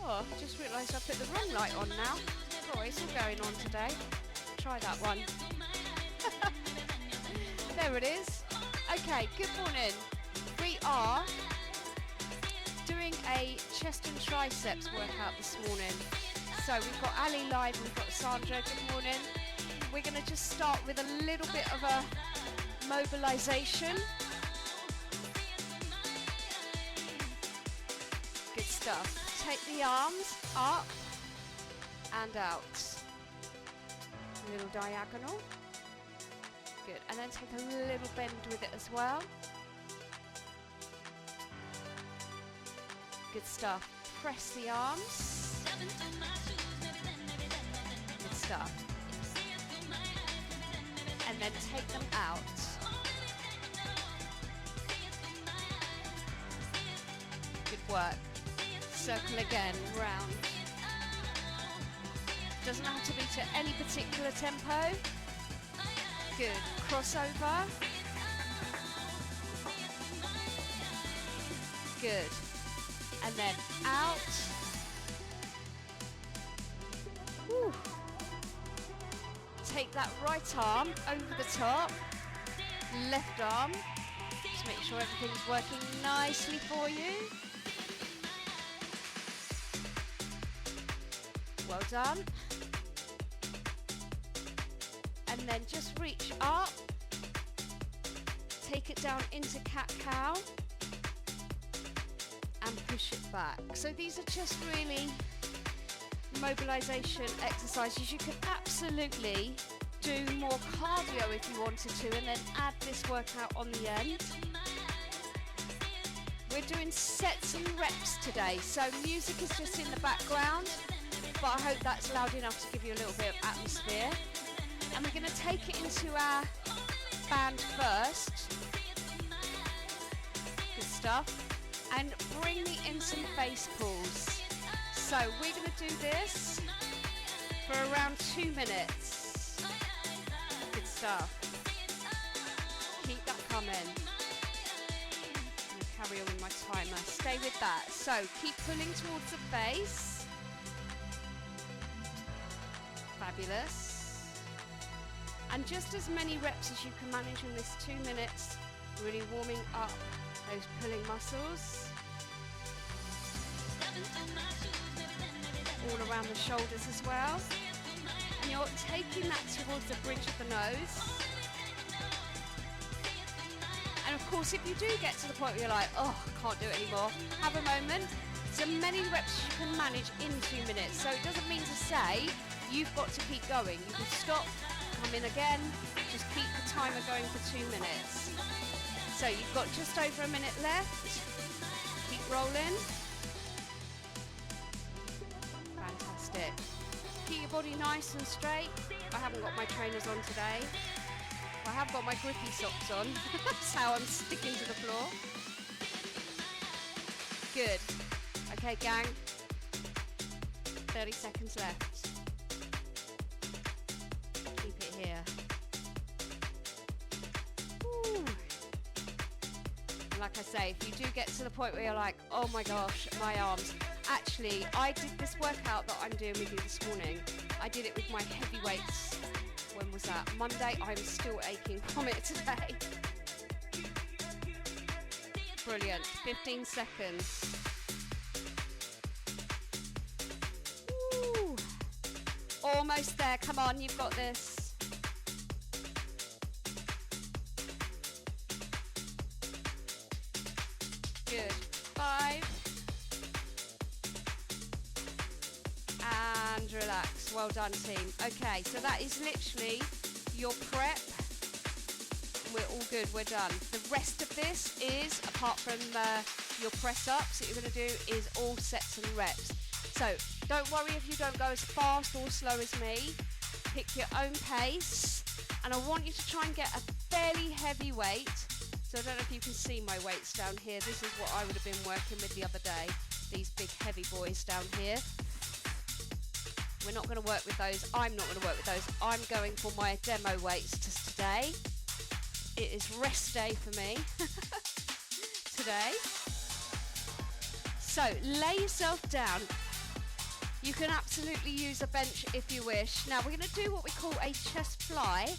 Oh, I just realised I put the wrong light on now. Oh, it's all going on today. Try that one. There it is. Okay, good morning. We are doing a chest and triceps workout this morning. So we've got Ali live, we've got Sandra, good morning. We're going to just start with a little bit of a mobilisation. Good stuff. Take the arms up and out. A little diagonal. Good. And then take a little bend with it as well. Good stuff. Press the arms. Good stuff. And then take them out. Good work. Circle again, round. Doesn't have to be to any particular tempo. Good. Crossover. Good. And then out. Woo. Take that right arm over the top. Left arm. Just make sure everything's working nicely for you. Well done. And then just reach up. Take it down into cat-cow. And push it back. So these are just really mobilisation exercises. You could absolutely do more cardio if you wanted to and then add this workout on the end. We're doing sets and reps today, so music is just in the background, but I hope that's loud enough to give you a little bit of atmosphere. And we're going to take it into our band first. Good stuff. And bring me in some face pulls. So we're going to do this for around 2 minutes. Good stuff. Keep that coming. I'm going to carry on with my timer. Stay with that. So keep pulling towards the face. Fabulous. And just as many reps as you can manage in this 2 minutes, really warming up those pulling muscles. All around the shoulders as well. And you're taking that towards the bridge of the nose. And of course, if you do get to the point where you're like, oh, I can't do it anymore, have a moment. So many reps you can manage in 2 minutes. So it doesn't mean to say you've got to keep going. You can stop, come in again, just keep the timer going for 2 minutes. So you've got just over a minute left. Keep rolling. Fantastic. Keep your body nice and straight. I haven't got my trainers on today. I have got my grippy socks on. That's how I'm sticking to the floor. Good. Okay, gang. 30 seconds left. Keep it here. Woo. And like I say, if you do get to the point where you're like, oh my gosh, my arms. Actually, I did this workout that I'm doing with you this morning. I did it with my heavy weights. When was that? Monday. I'm still aching from it today. Brilliant. 15 seconds. Woo. Almost there. Come on, you've got this. Good. 5. And relax. Well done, team. Okay, so that is literally your prep. We're all good. We're done. The rest of this is, apart from your press ups that you're going to do, is all sets and reps. So don't worry if you don't go as fast or slow as me. Pick your own pace. And I want you to try and get a fairly heavy weight. So I don't know if you can see my weights down here. This is what I would have been working with the other day. These big heavy boys down here. We're not going to work with those. I'm not going to work with those. I'm going for my demo weights today. It is rest day for me today. So lay yourself down You can absolutely use a bench if you wish. Now we're going to do what we call a chest fly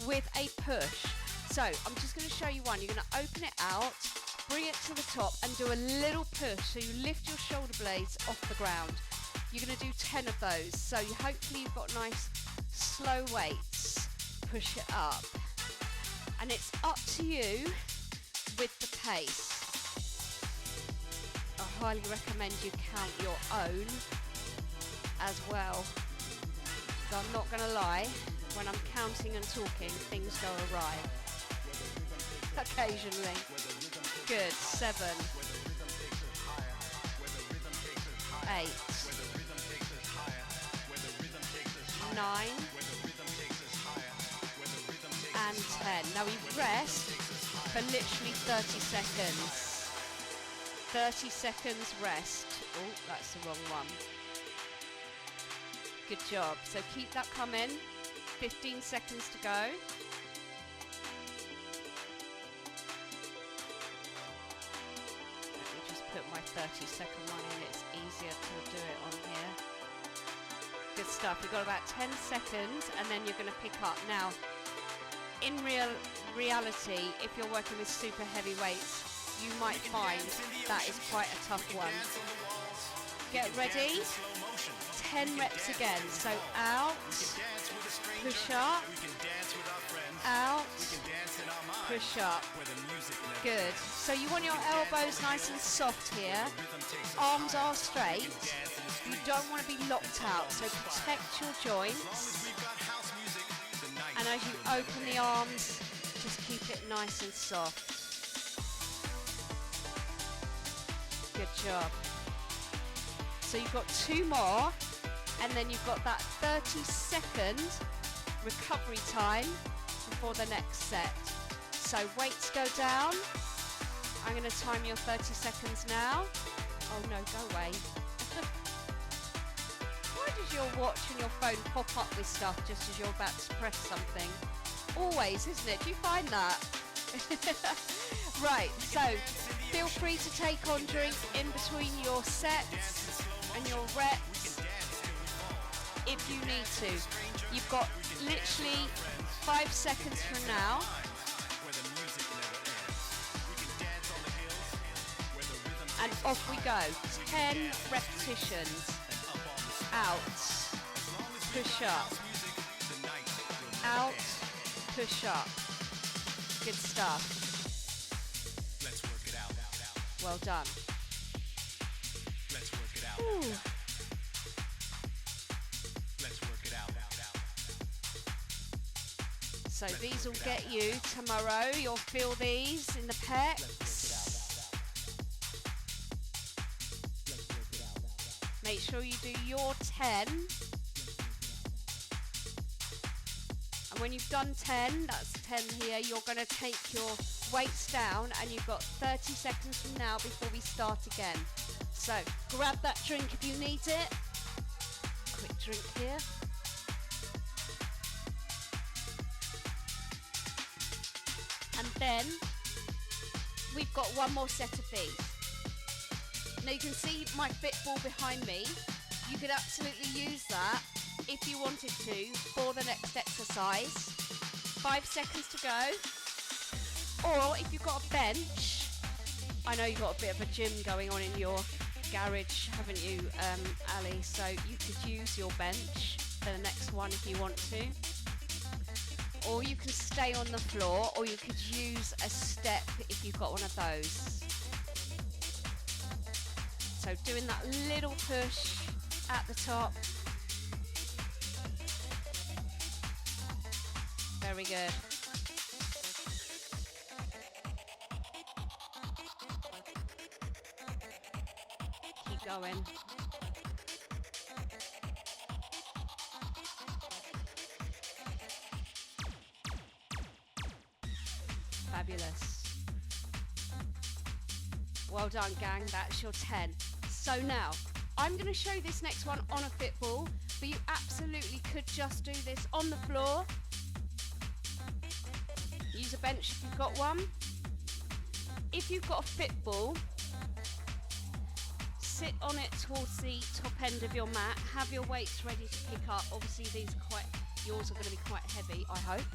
with a push. So I'm just going to show you one. You're going to open it out, bring it to the top and do a little push. So you lift your shoulder blades off the ground. You're going to do 10 of those. So hopefully you've got nice slow weights. Push it up. And it's up to you with the pace. I highly recommend you count your own as well. So I'm not going to lie, when I'm counting and talking, things go awry. Occasionally. Good. 7, 8, 9, and 10. Now we rest for literally 30 seconds. 30 seconds rest. Oh, that's the wrong one. Good job. So keep that coming. 15 seconds to go. Let me just put my 30-second one in. It's easier to do it on here. Good stuff. You've got about 10 seconds and then you're going to pick up. Now, in reality, if you're working with super heavy weights, you might find that is quite a tough one. Get ready. 10 reps again. So out, push up, out, push up. Good. So you want your elbows nice and soft here. Arms are straight. You don't want to be locked out, so protect your joints. And as you open the arms, just keep it nice and soft. Good job. So you've got 2 more, and then you've got that 30-second recovery time before the next set. So weights go down. I'm going to time your 30 seconds now. Oh no, go away. Why does your watch and your phone pop up with stuff just as you're about to press something? Always, isn't it? Do you find that? Right, so feel free to take on drink in between your sets and your reps if you need to. You've got literally 5 seconds from now. And off we go. 10 repetitions. Out, push up. Out, push up. Good stuff. Let's work it out. Well done. Let's work it out. Ooh. Let's work it out. So these will get you tomorrow. You'll feel these in the pecs. Make sure you do your 10. And when you've done 10, that's 10 here, you're going to take your weights down and you've got 30 seconds from now before we start again. So grab that drink if you need it. Quick drink here. And then we've got one more set of these. Now you can see my fit ball behind me. You could absolutely use that if you wanted to for the next exercise. 5 seconds to go. Or if you've got a bench, I know you've got a bit of a gym going on in your garage, haven't you, Ali? So you could use your bench for the next one if you want to. Or you can stay on the floor, or you could use a step if you've got one of those. So doing that little push at the top. Very good. Keep going. Fabulous. Well done, gang. That's your 10. So now, I'm going to show this next one on a fit ball, but you absolutely could just do this on the floor. Use a bench if you've got one. If you've got a fit ball, sit on it towards the top end of your mat. Have your weights ready to pick up. Obviously yours are going to be quite heavy, I hope.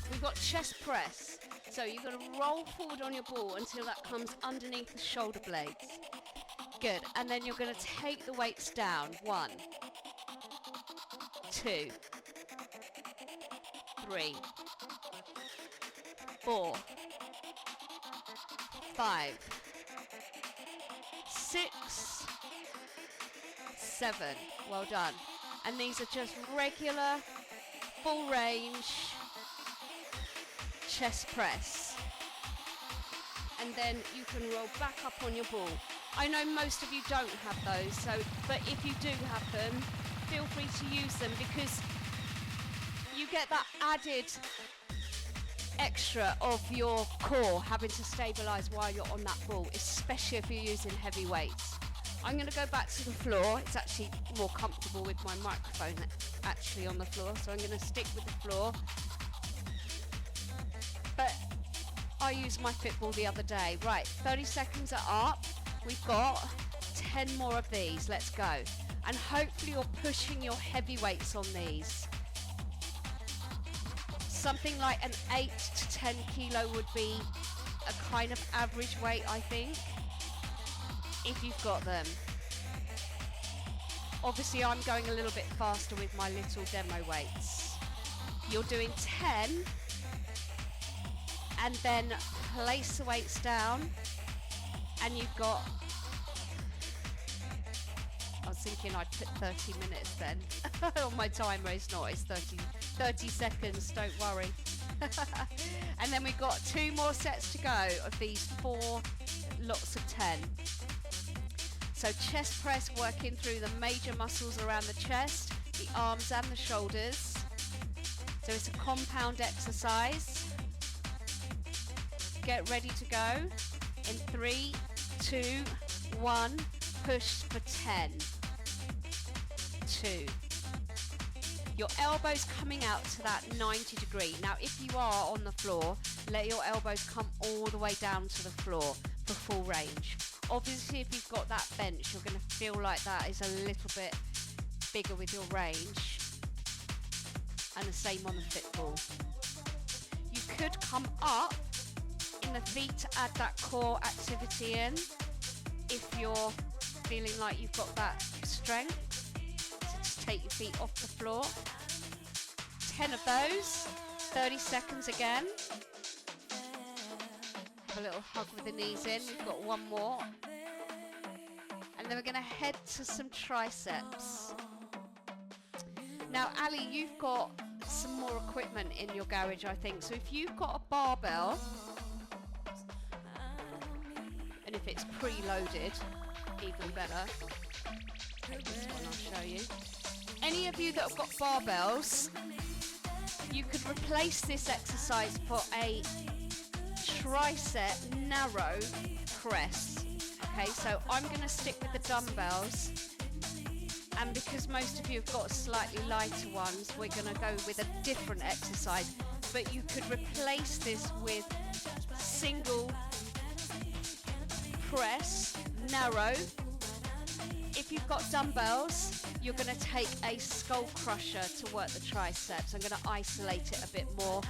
We've got chest press. So you're going to roll forward on your ball until that comes underneath the shoulder blades. Good. And then you're going to take the weights down. 1, 2, 3, 4, 5, 6, 7. Well done. And these are just regular, full range chest press. And then you can roll back up on your ball. I know most of you don't have those, but if you do have them, feel free to use them because you get that added extra of your core having to stabilize while you're on that ball, especially if you're using heavy weights. I'm going to go back to the floor. It's actually more comfortable with my microphone actually on the floor, so I'm going to stick with the floor. But I used my fit ball the other day. Right, 30 seconds are up. We've got 10 more of these. Let's go. And hopefully you're pushing your heavy weights on these. Something like an 8 to 10 kilo would be a kind of average weight, I think, if you've got them. Obviously I'm going a little bit faster with my little demo weights. You're doing 10 and then place the weights down, and you've got, I was thinking I'd put 30 minutes then on my timer. It's not, it's 30 seconds, don't worry. And then we've got 2 more sets to go of these 4 lots of 10. So chest press, working through the major muscles around the chest, the arms and the shoulders. So it's a compound exercise. Get ready to go. In 3, 2, 1, push for 10. 2. Your elbows coming out to that 90 degree. Now if you are on the floor, let your elbows come all the way down to the floor for full range. Obviously if you've got that bench, you're going to feel like that is a little bit bigger with your range. And the same on the fit ball. You could come up in the feet to add that core activity in if you're feeling like you've got that strength. So just take your feet off the floor. 10 of those, 30 seconds again. Have a little hug with the knees in. We've got 1 more. And then we're going to head to some triceps. Now Ali, you've got some more equipment in your garage, I think. So if you've got a barbell, and if it's preloaded, even better. This one I'll show you. Any of you that have got barbells, you could replace this exercise for a tricep narrow press. Okay, so I'm going to stick with the dumbbells, and because most of you have got slightly lighter ones, we're going to go with a different exercise. But you could replace this with single press, narrow. If you've got dumbbells, you're going to take a skull crusher to work the triceps. I'm going to isolate it a bit more.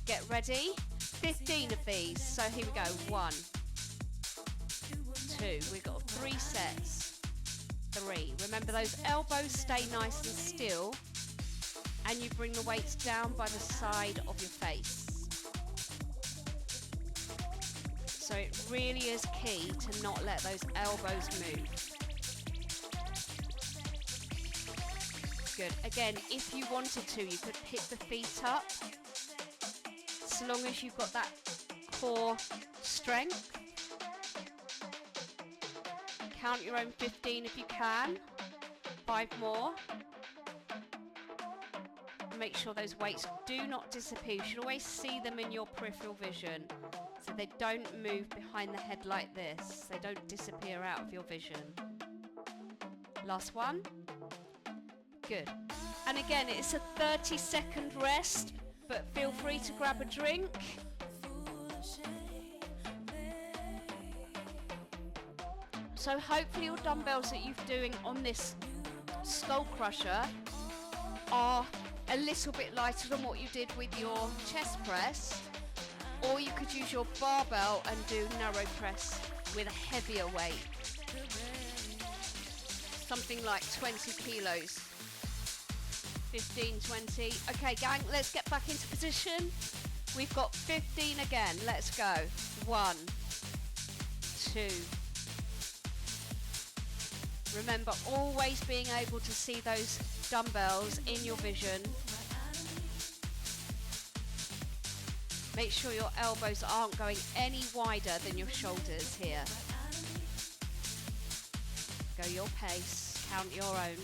Get ready. 15 of these. So here we go. 1, 2. We've got 3 sets. 3. Remember, those elbows stay nice and still, and you bring the weights down by the side of your face. So it really is key to not let those elbows move. Good. Again, if you wanted to, you could pick the feet up, so long as you've got that core strength. Count your own 15 if you can. 5 more. Make sure those weights do not disappear. You should always see them in your peripheral vision, so they don't move behind the head like this. They don't disappear out of your vision. Last one. Good. And again, it's a 30-second rest, but feel free to grab a drink. So hopefully your dumbbells that you're doing on this skull crusher are a little bit lighter than what you did with your chest press, or you could use your barbell and do narrow press with a heavier weight, something like 20 kilos, 15, 20. Okay gang, let's get back into position. We've got 15 again, let's go. 1, 2. Remember, always being able to see those dumbbells in your vision. Make sure your elbows aren't going any wider than your shoulders here. Go your pace, count your own,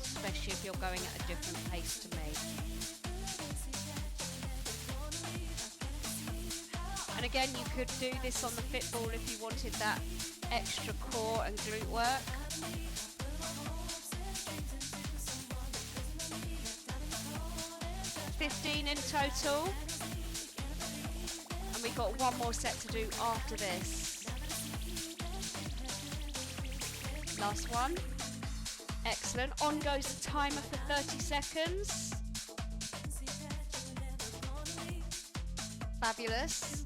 especially if you're going at a different pace to me. And again, you could do this on the fit ball if you wanted that extra core and glute work. $15 in total, and we've got one more set to do after this. Last one. Excellent. On goes the timer for 30 seconds. Fabulous.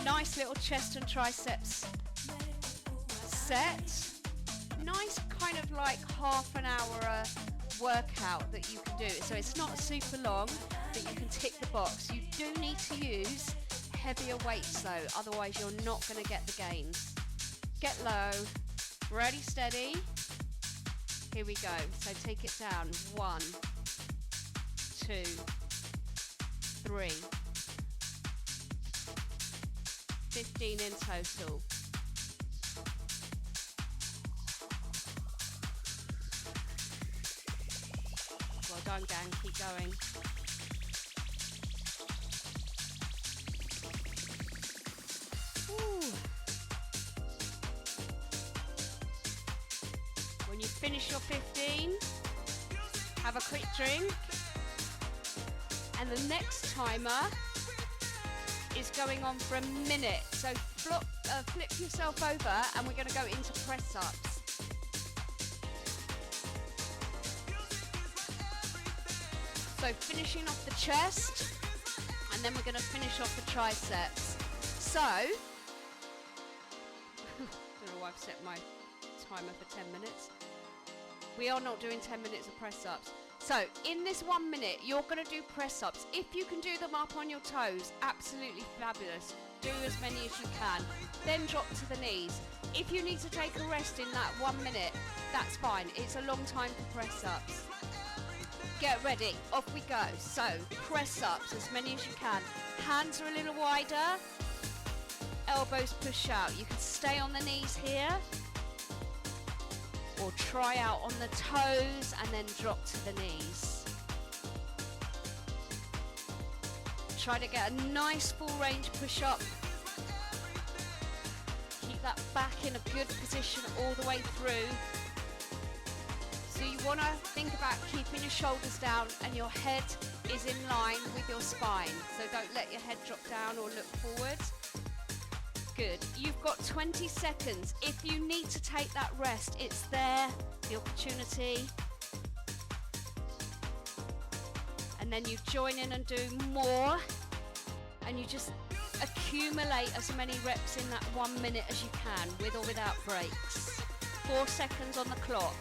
Nice little chest and triceps set. Nice kind of like half an hour workout that you can do. So it's not super long, but you can tick the box. You do need to use heavier weights though, otherwise you're not going to get the gains. Get low, ready, steady. Here we go. So take it down. 1, 2, 3. 15 in total. Well done gang, keep going. Ooh. When you finish your 15, have a quick drink, and the next timer is going on for a minute. So flip yourself over and we're going to go into press ups. So finishing off the chest, and then we're going to finish off the triceps. So, don't know why I've set my timer for 10 minutes. We are not doing 10 minutes of press ups. So in this 1 minute, you're going to do press ups. If you can do them up on your toes, absolutely fabulous. Do as many as you can. Then drop to the knees. If you need to take a rest in that 1 minute, that's fine. It's a long time for press ups. Get ready, off we go. So press ups as many as you can. Hands are a little wider. Elbows push out. You can stay on the knees here, or try out on the toes and then drop to the knees. Try to get a nice full range push up. Keep that back in a good position all the way through. So you want to think about keeping your shoulders down and your head is in line with your spine. So don't let your head drop down or look forward. Good. You've got 20 seconds. If you need to take that rest, it's there, the opportunity. And then you join in and do more, and you just accumulate as many reps in that 1 minute as you can, with or without breaks. 4 seconds on the clock.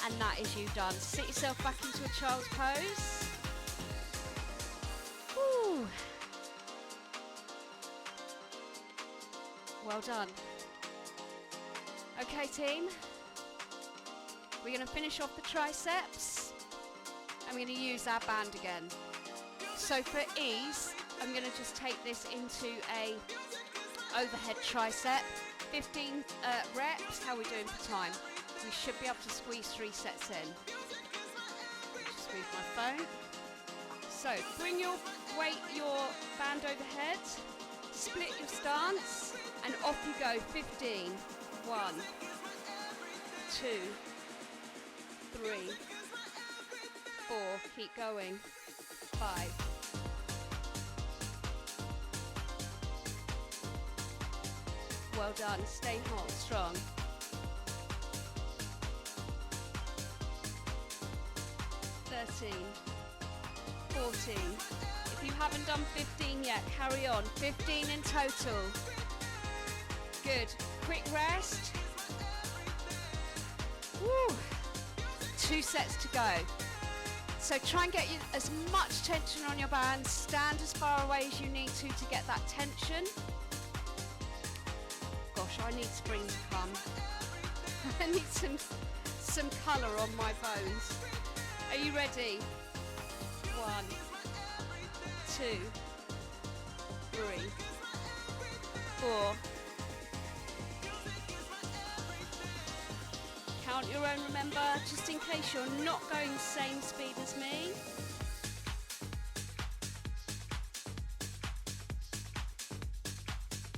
And that is you done. Sit yourself back into a child's pose. Woo. Well done. Okay team, we're going to finish off the triceps. I'm going to use our band again. So for ease, I'm going to just take this into a overhead tricep. 15 reps. How are we doing for time? We should be able to squeeze 3 sets in. Just move my phone. So bring your weight, your band overhead, split your stance, and off you go. 15. 1, 2, 3, 4. Keep going. 5. Well done, stay hot, strong. 13, 14. If you haven't done 15 yet, carry on. 15 in total. Good. Quick rest. Woo. 2 sets to go. So try and get you as much tension on your bands. Stand as far away as you need to get that tension. Gosh, I need spring to come. I need some colour on my bones. Are you ready? 1, 2, 3, 4. Count your own, remember, just in case you're not going the same speed as me.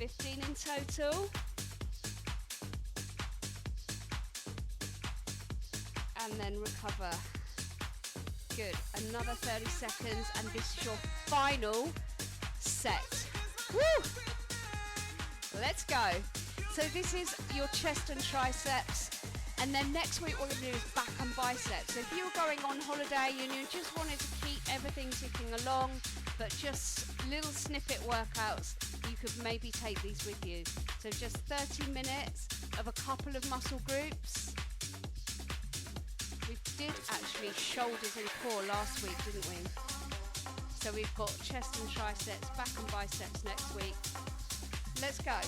$15 in total. And then recover. Good, another 30 seconds and this is your final set. Woo! Let's go. So this is your chest and triceps, and then next week what we're going to do is back and biceps. So if you're going on holiday and you just wanted to keep everything ticking along, but just little snippet workouts, you could maybe take these with you. So just 30 minutes of a couple of muscle groups. We did actually shoulders and core last week, didn't we? So we've got chest and triceps, back and biceps next week. Let's go.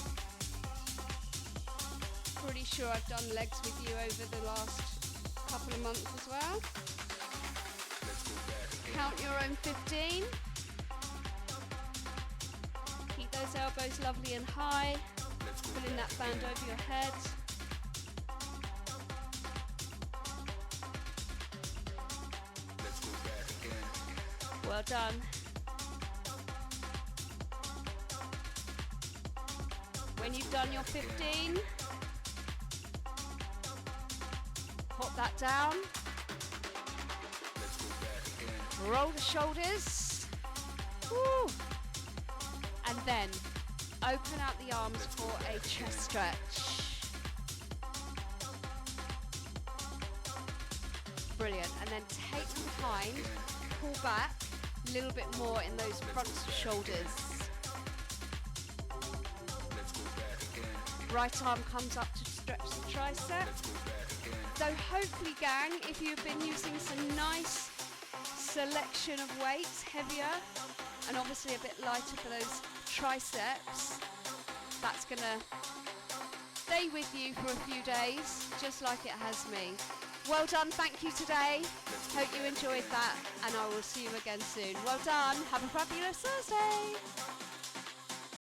Pretty sure I've done legs with you over the last couple of months as well. Count your own 15. Keep those elbows lovely and high. Pulling that band over your head. Well done. When you've done your 15, pop that down. Roll the shoulders. Woo. And then open out the arms for a chest stretch. Brilliant. And then take them behind, pull back a little bit more in those front shoulders. Right arm comes up to stretch the tricep. So hopefully, gang, if you've been using some nice selection of weights, heavier and obviously a bit lighter for those triceps, that's gonna stay with you for a few days, just like it has me. Well done, thank you today. Hope you enjoyed that, and I will see you again soon. Well done, have a fabulous Thursday.